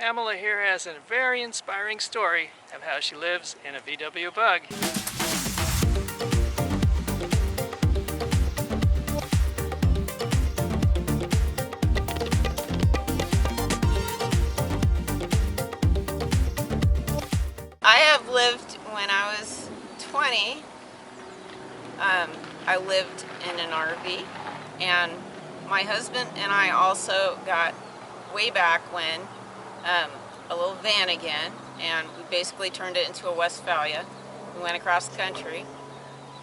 Pamela here has a very inspiring story of how she lives in a VW Bug. I have lived when I was 20. I lived in an RV, and my husband and I also got way back when a little van again, and we basically turned it into a Westphalia. We went across the country,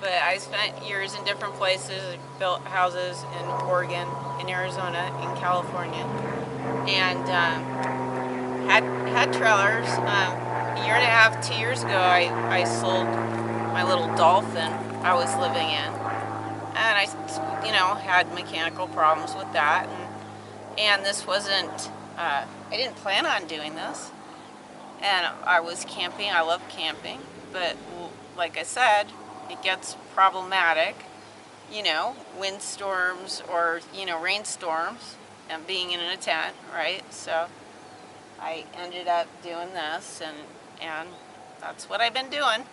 but I spent years in different places. I built houses in Oregon, in Arizona, in California, and had trailers. A year and a half, 2 years ago, I sold my little Dolphin I was living in, and I had mechanical problems with that, and this wasn't. I didn't plan on doing this, and I was camping. I love camping, but like I said, it gets problematic. Windstorms or rainstorms, and being in a tent, right? So I ended up doing this, and that's what I've been doing.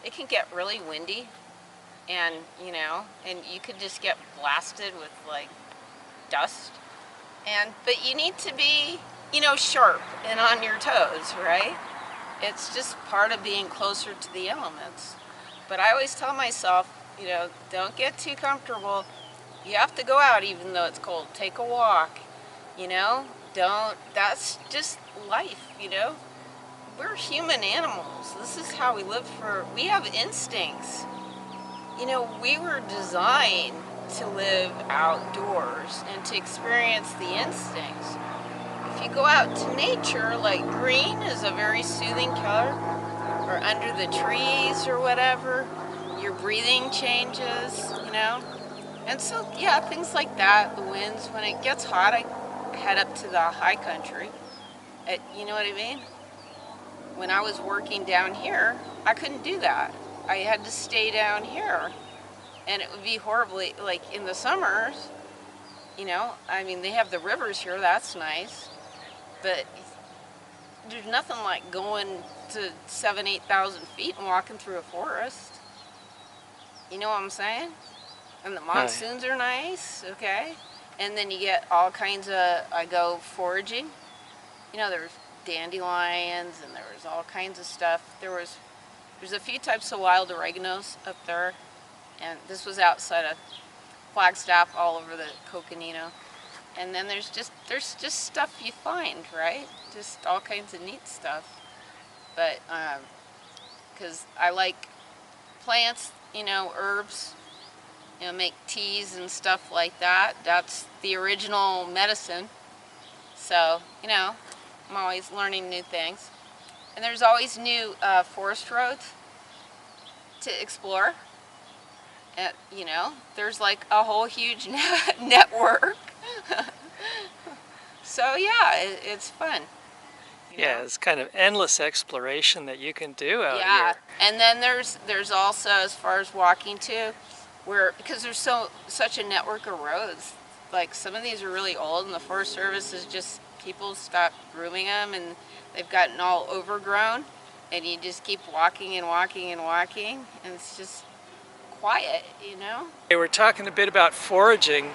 It can get really windy, and you could just get blasted with like dust, but you need to be sharp and on your toes, right? It's just part of being closer to the elements. But I always tell myself, don't get too comfortable. You have to go out even though it's cold. Take a walk, that's just life, We're human animals. This is how we live we have instincts. We were designed to live outdoors and to experience the instincts. If you go out to nature, like green is a very soothing color, or under the trees or whatever, your breathing changes, And so, yeah, things like that, the winds. When it gets hot, I head up to the high country. You know what I mean? When I was working down here, I couldn't do that. I had to stay down here. And it would be horribly, like in the summers, they have the rivers here, that's nice. But there's nothing like going to 7,000 to 8,000 feet and walking through a forest. You know what I'm saying? And the monsoons are nice, okay? And then you get all kinds of, I go foraging. There's dandelions and there was all kinds of stuff. There's a few types of wild oreganos up there. And this was outside of Flagstaff, all over the Coconino. And then there's just stuff you find, right? Just all kinds of neat stuff. But, because I like plants, herbs, make teas and stuff like that. That's the original medicine. So, I'm always learning new things. And there's always new forest roads to explore. There's like a whole huge network. So yeah, it's fun. Yeah, it's kind of endless exploration that you can do out here. Yeah, and then there's also, as far as walking too, because there's such a network of roads. Like some of these are really old, and the Forest Service is just, people stopped grooming them, and they've gotten all overgrown, and you just keep walking and walking and walking, and it's just quiet, Hey, we're talking a bit about foraging.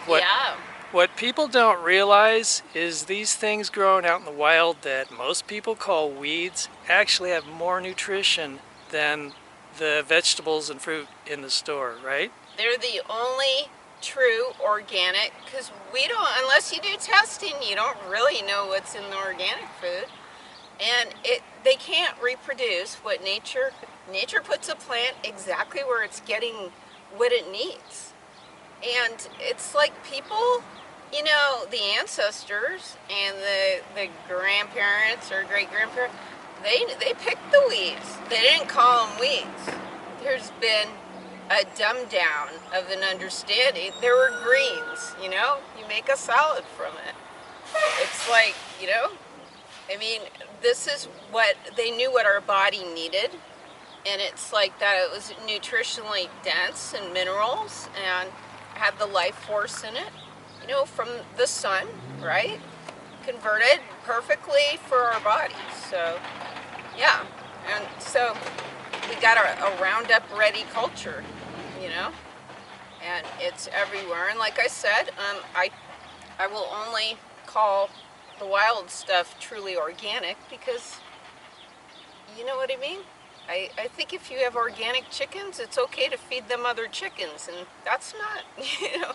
What people don't realize is these things growing out in the wild that most people call weeds actually have more nutrition than the vegetables and fruit in the store, right? They're the only true organic, because unless you do testing, you don't really know what's in the organic food. And they can't reproduce what nature puts a plant exactly where it's getting what it needs. And it's like people, the ancestors and the grandparents or great-grandparents, they picked the weeds. They didn't call them weeds. There's been a dumb down of an understanding. There were greens, you make a salad from it. It's like, this is what they knew what our body needed, and it's like that it was nutritionally dense in minerals and had the life force in it, from the sun, right? converted perfectly for our bodies. So, yeah. And so we got a Roundup ready culture, you know, and it's everywhere. And like I said, I will only call the wild stuff truly organic because, you know what I mean? I think if you have organic chickens, it's okay to feed them other chickens, and that's not, you know.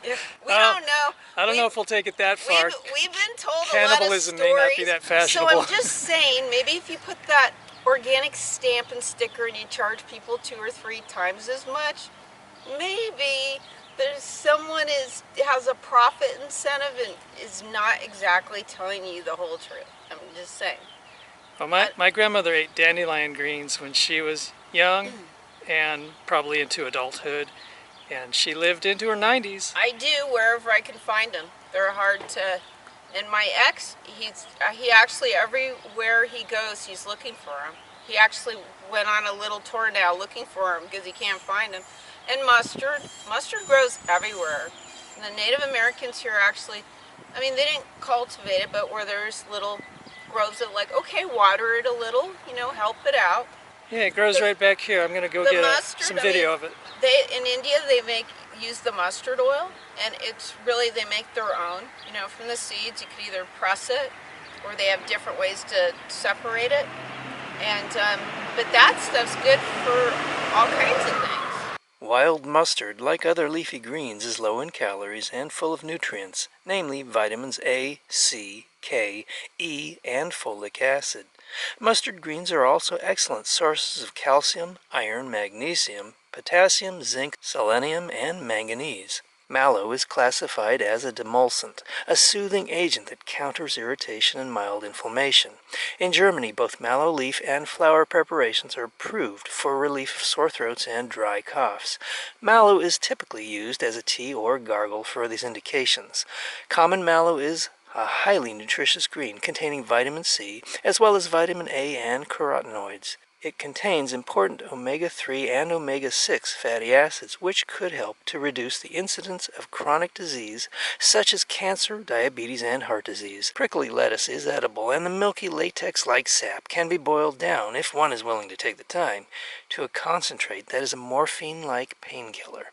We don't know. I don't know if we'll take it that far. We've been told Cannibalism a lot of stories, may not be that fashionable. so I'm just saying, maybe if you put that organic stamp and sticker and you charge people 2 or 3 times as much, maybe there's someone has a profit incentive and is not exactly telling you the whole truth. I'm just saying. Well, my grandmother ate dandelion greens when she was young and probably into adulthood, and she lived into her 90s. I do, wherever I can find them. They're hard to. And my ex, he actually, everywhere he goes, he's looking for them. He actually went on a little tour now looking for them because he can't find them. And mustard grows everywhere. And the Native Americans here actually, I mean, they didn't cultivate it, but where there's little groves that, like, okay, water it a little, you know, help it out. Yeah, it grows right back here. I'm gonna go get some video of it. In India they use the mustard oil, and it's really, they make their own. You know, from the seeds, you could either press it, or they have different ways to separate it. And but that stuff's good for all kinds of things. Wild mustard, like other leafy greens, is low in calories and full of nutrients, namely vitamins A, C, K, E, and folic acid. Mustard greens are also excellent sources of calcium, iron, magnesium, potassium, zinc, selenium, and manganese. Mallow is classified as a demulcent, a soothing agent that counters irritation and mild inflammation. In Germany, both mallow leaf and flower preparations are approved for relief of sore throats and dry coughs. Mallow is typically used as a tea or gargle for these indications. Common mallow is a highly nutritious green containing vitamin C as well as vitamin A and carotenoids. It contains important omega-3 and omega-6 fatty acids, which could help to reduce the incidence of chronic disease such as cancer, diabetes, and heart disease. Prickly lettuce is edible, and the milky latex-like sap can be boiled down, if one is willing to take the time, to a concentrate that is a morphine-like painkiller.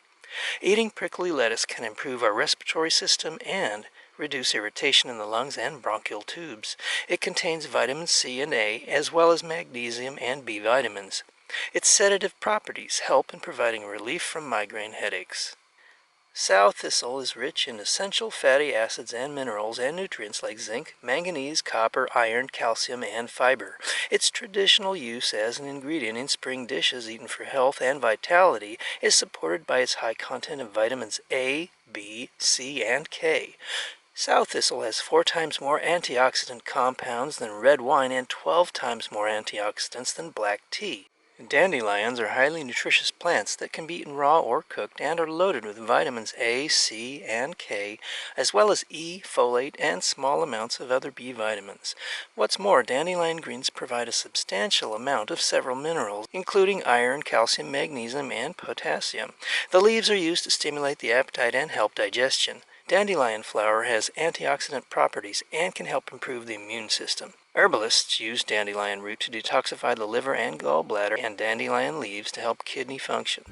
Eating prickly lettuce can improve our respiratory system and reduce irritation in the lungs and bronchial tubes. It contains vitamin C and A, as well as magnesium and B vitamins. Its sedative properties help in providing relief from migraine headaches. Sow thistle is rich in essential fatty acids and minerals and nutrients like zinc, manganese, copper, iron, calcium, and fiber. Its traditional use as an ingredient in spring dishes eaten for health and vitality is supported by its high content of vitamins A, B, C, and K. Sow thistle has 4 times more antioxidant compounds than red wine and 12 times more antioxidants than black tea. Dandelions are highly nutritious plants that can be eaten raw or cooked and are loaded with vitamins A, C, and K, as well as E, folate, and small amounts of other B vitamins. What's more, dandelion greens provide a substantial amount of several minerals, including iron, calcium, magnesium, and potassium. The leaves are used to stimulate the appetite and help digestion. Dandelion flower has antioxidant properties and can help improve the immune system. Herbalists use dandelion root to detoxify the liver and gallbladder, and dandelion leaves to help kidney function.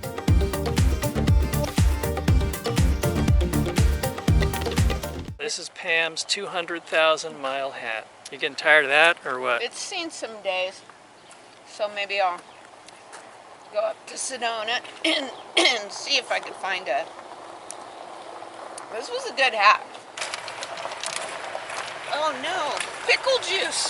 This is Pam's 200,000-mile hat. You getting tired of that, or what? It's seen some days, so maybe I'll go up to Sedona and see if I can find a... This was a good hat. Oh no, pickle juice!